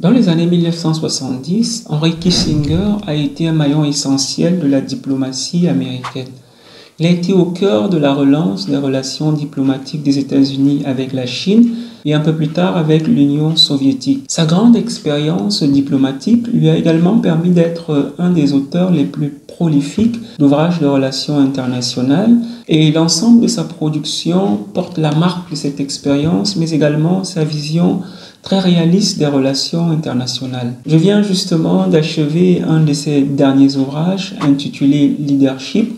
Dans les années 1970, Henry Kissinger a été un maillon essentiel de la diplomatie américaine. Il a été au cœur de la relance des relations diplomatiques des États-Unis avec la Chine et un peu plus tard avec l'Union soviétique. Sa grande expérience diplomatique lui a également permis d'être un des auteurs les plus prolifiques d'ouvrages de relations internationales et l'ensemble de sa production porte la marque de cette expérience mais également sa vision très réaliste des relations internationales. Je viens justement d'achever un de ses derniers ouvrages intitulé Leadership,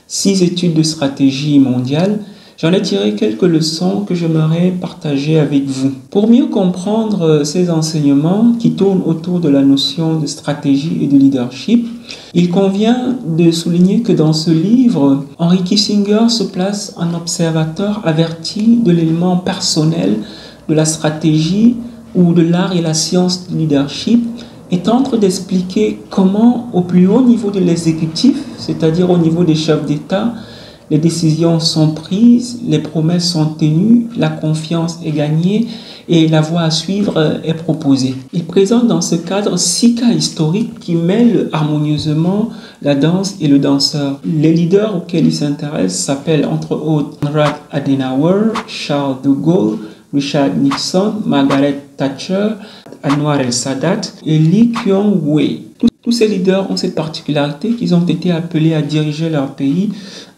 6 études de stratégie mondiale. J'en ai tiré quelques leçons que j'aimerais partager avec vous. Pour mieux comprendre ces enseignements qui tournent autour de la notion de stratégie et de leadership, il convient de souligner que dans ce livre, Henry Kissinger se place en observateur averti de l'élément personnel de la stratégie ou de l'art et la science du leadership et tente d'expliquer comment, au plus haut niveau de l'exécutif, c'est-à-dire au niveau des chefs d'État, les décisions sont prises, les promesses sont tenues, la confiance est gagnée et la voie à suivre est proposée. Il présente dans ce cadre 6 cas historiques qui mêlent harmonieusement la danse et le danseur. Les leaders auxquels il s'intéresse s'appellent entre autres Konrad Adenauer, Charles de Gaulle, Richard Nixon, Margaret Thatcher, Anwar el-Sadat et Lee Kuan-yew. Tous ces leaders ont cette particularité qu'ils ont été appelés à diriger leur pays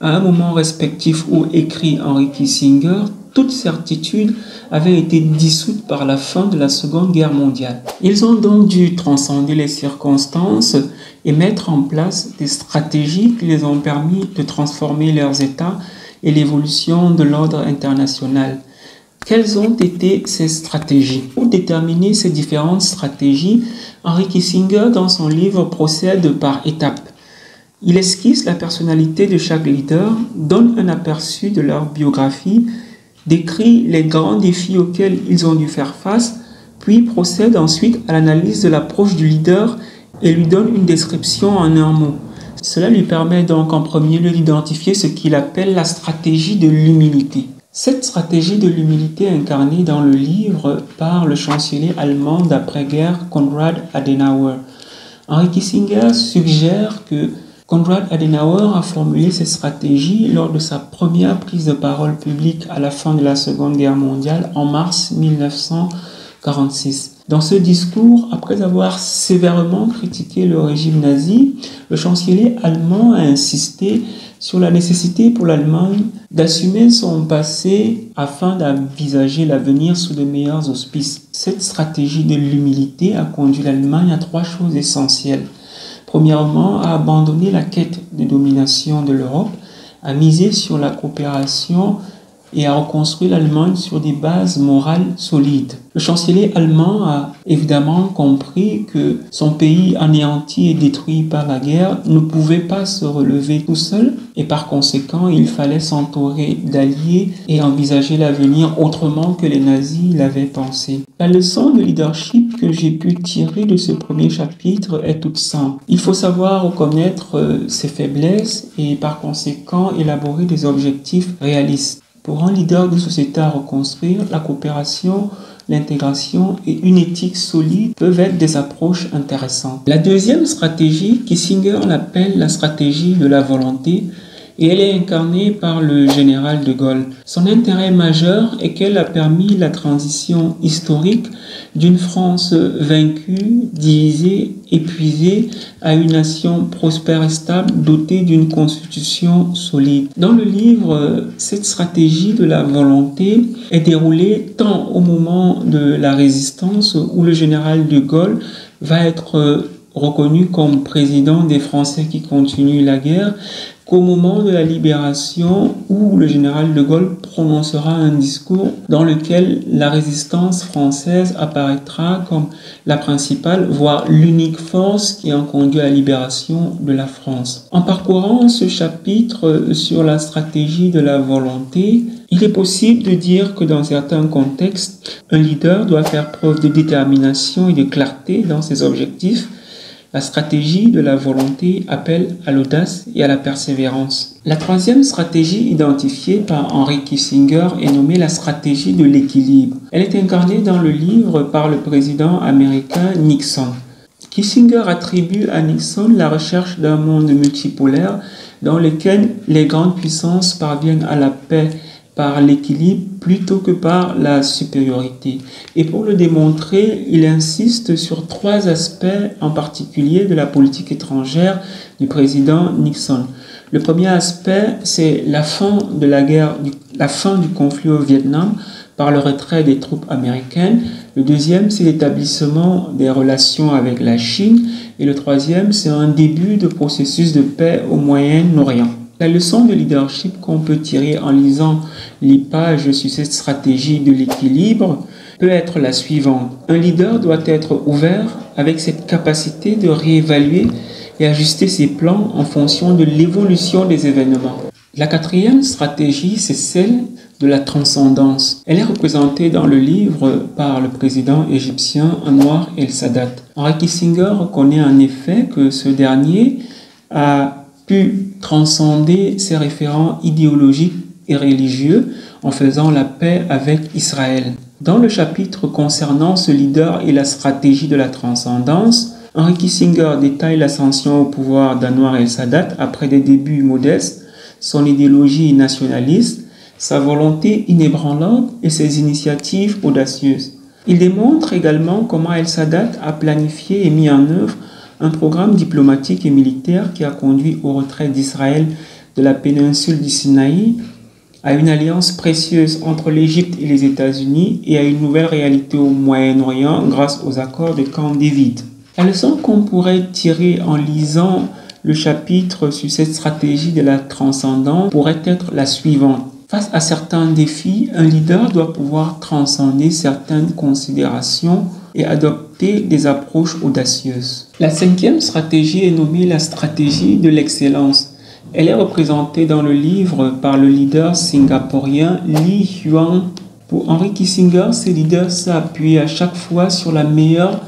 à un moment respectif où, écrit Henry Kissinger, toute certitude avait été dissoute par la fin de la Seconde Guerre mondiale. Ils ont donc dû transcender les circonstances et mettre en place des stratégies qui les ont permis de transformer leurs États et l'évolution de l'ordre international. Quelles ont été ces stratégies? Pour déterminer ces différentes stratégies, Henry Kissinger, dans son livre, procède par étapes. Il esquisse la personnalité de chaque leader, donne un aperçu de leur biographie, décrit les grands défis auxquels ils ont dû faire face, puis procède ensuite à l'analyse de l'approche du leader et lui donne une description en un mot. Cela lui permet donc en premier lieu d'identifier ce qu'il appelle la stratégie de l'humilité. Cette stratégie de l'humilité est incarnée dans le livre par le chancelier allemand d'après-guerre Konrad Adenauer. Henry Kissinger suggère que Konrad Adenauer a formulé cette stratégie lors de sa première prise de parole publique à la fin de la Seconde Guerre mondiale en mars 1946. Dans ce discours, après avoir sévèrement critiqué le régime nazi, le chancelier allemand a insisté sur la nécessité pour l'Allemagne d'assumer son passé afin d'envisager l'avenir sous de meilleurs auspices. Cette stratégie de l'humilité a conduit l'Allemagne à 3 choses essentielles. Premièrement, à abandonner la quête de domination de l'Europe, à miser sur la coopération et à reconstruire l'Allemagne sur des bases morales solides. Le chancelier allemand a évidemment compris que son pays anéanti et détruit par la guerre ne pouvait pas se relever tout seul et par conséquent il fallait s'entourer d'alliés et envisager l'avenir autrement que les nazis l'avaient pensé. La leçon de leadership que j'ai pu tirer de ce premier chapitre est toute simple. Il faut savoir reconnaître ses faiblesses et par conséquent élaborer des objectifs réalistes. Pour un leader de société à reconstruire, la coopération, l'intégration et une éthique solide peuvent être des approches intéressantes. La deuxième stratégie, Kissinger l'appelle la stratégie de la volonté et elle est incarnée par le général de Gaulle. Son intérêt majeur est qu'elle a permis la transition historique d'une France vaincue, divisée, épuisée, à une nation prospère et stable, dotée d'une constitution solide. Dans le livre, cette stratégie de la volonté est déroulée tant au moment de la résistance où le général de Gaulle va être reconnu comme président des Français qui continuent la guerre, qu'au moment de la libération où le général de Gaulle prononcera un discours dans lequel la résistance française apparaîtra comme la principale, voire l'unique force qui a conduit à la libération de la France. En parcourant ce chapitre sur la stratégie de la volonté, il est possible de dire que dans certains contextes, un leader doit faire preuve de détermination et de clarté dans ses objectifs, La stratégie de la volonté appelle à l'audace et à la persévérance. La troisième stratégie identifiée par Henry Kissinger est nommée la stratégie de l'équilibre. Elle est incarnée dans le livre par le président américain Nixon. Kissinger attribue à Nixon la recherche d'un monde multipolaire dans lequel les grandes puissances parviennent à la paix par l'équilibre plutôt que par la supériorité. Et pour le démontrer, il insiste sur trois aspects en particulier de la politique étrangère du président Nixon. Le premier aspect, c'est la fin de la guerre, la fin du conflit au Vietnam par le retrait des troupes américaines. Le deuxième, c'est l'établissement des relations avec la Chine. Et le troisième, c'est un début de processus de paix au Moyen-Orient. La leçon de leadership qu'on peut tirer en lisant les pages sur cette stratégie de l'équilibre peut être la suivante. Un leader doit être ouvert avec cette capacité de réévaluer et ajuster ses plans en fonction de l'évolution des événements. La quatrième stratégie, c'est celle de la transcendance. Elle est représentée dans le livre par le président égyptien Anwar el-Sadat. Henry Kissinger reconnaît en effet que ce dernier a pu transcender ses référents idéologiques et religieux en faisant la paix avec Israël. Dans le chapitre concernant ce leader et la stratégie de la transcendance, Henry Kissinger détaille l'ascension au pouvoir d'Anwar el-Sadat après des débuts modestes, son idéologie nationaliste, sa volonté inébranlable et ses initiatives audacieuses. Il démontre également comment el-Sadat a planifié et mis en œuvre un programme diplomatique et militaire qui a conduit au retrait d'Israël de la péninsule du Sinaï, à une alliance précieuse entre l'Égypte et les États-Unis et à une nouvelle réalité au Moyen-Orient grâce aux accords de Camp David. La leçon qu'on pourrait tirer en lisant le chapitre sur cette stratégie de la transcendance pourrait être la suivante. Face à certains défis, un leader doit pouvoir transcender certaines considérations et adopter des approches audacieuses. La cinquième stratégie est nommée la stratégie de l'excellence. Elle est représentée dans le livre par le leader singapourien Lee Yuan. Pour Henry Kissinger, ce leader s'appuie à chaque fois sur la meilleure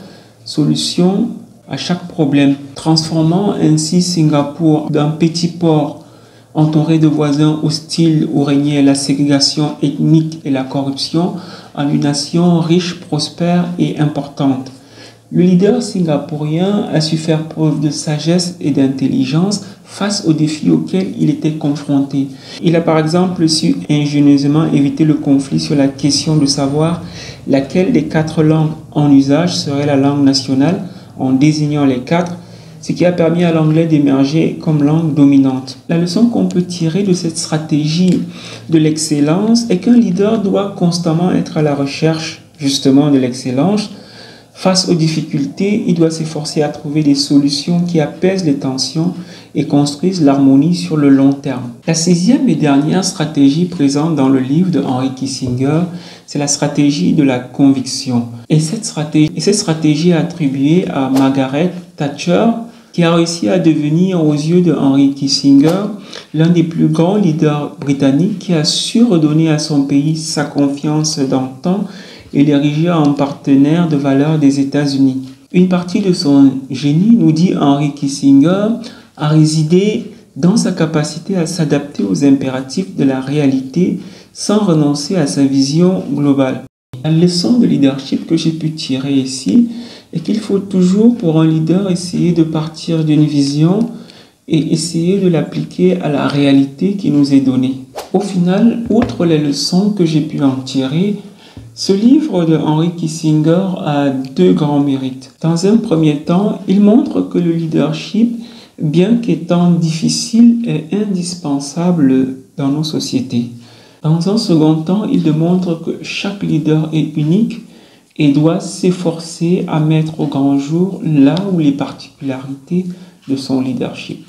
solution à chaque problème, transformant ainsi Singapour d'un petit port entouré de voisins hostiles où régnait la ségrégation ethnique et la corruption, en une nation riche, prospère et importante. Le leader singapourien a su faire preuve de sagesse et d'intelligence face aux défis auxquels il était confronté. Il a par exemple su ingénieusement éviter le conflit sur la question de savoir laquelle des 4 langues en usage serait la langue nationale en désignant les 4, ce qui a permis à l'anglais d'émerger comme langue dominante. La leçon qu'on peut tirer de cette stratégie de l'excellence est qu'un leader doit constamment être à la recherche justement de l'excellence. Face aux difficultés, il doit s'efforcer à trouver des solutions qui apaisent les tensions et construisent l'harmonie sur le long terme. La 6e et dernière stratégie présente dans le livre de Henry Kissinger, c'est la stratégie de la conviction. Et cette stratégie est attribuée à Margaret Thatcher, qui a réussi à devenir, aux yeux de Henry Kissinger, l'un des plus grands leaders britanniques qui a su redonner à son pays sa confiance d'antan et l'ériger en partenaire de valeur des États-Unis. Une partie de son génie, nous dit Henry Kissinger, a résidé dans sa capacité à s'adapter aux impératifs de la réalité sans renoncer à sa vision globale. La leçon de leadership que j'ai pu tirer ici est qu'il faut toujours, pour un leader, essayer de partir d'une vision et essayer de l'appliquer à la réalité qui nous est donnée. Au final, outre les leçons que j'ai pu en tirer, ce livre de Henry Kissinger a 2 grands mérites. Dans un premier temps, il montre que le leadership, bien qu'étant difficile, est indispensable dans nos sociétés. Dans un second temps, il démontre que chaque leader est unique et doit s'efforcer à mettre au grand jour là où les particularités de son leadership.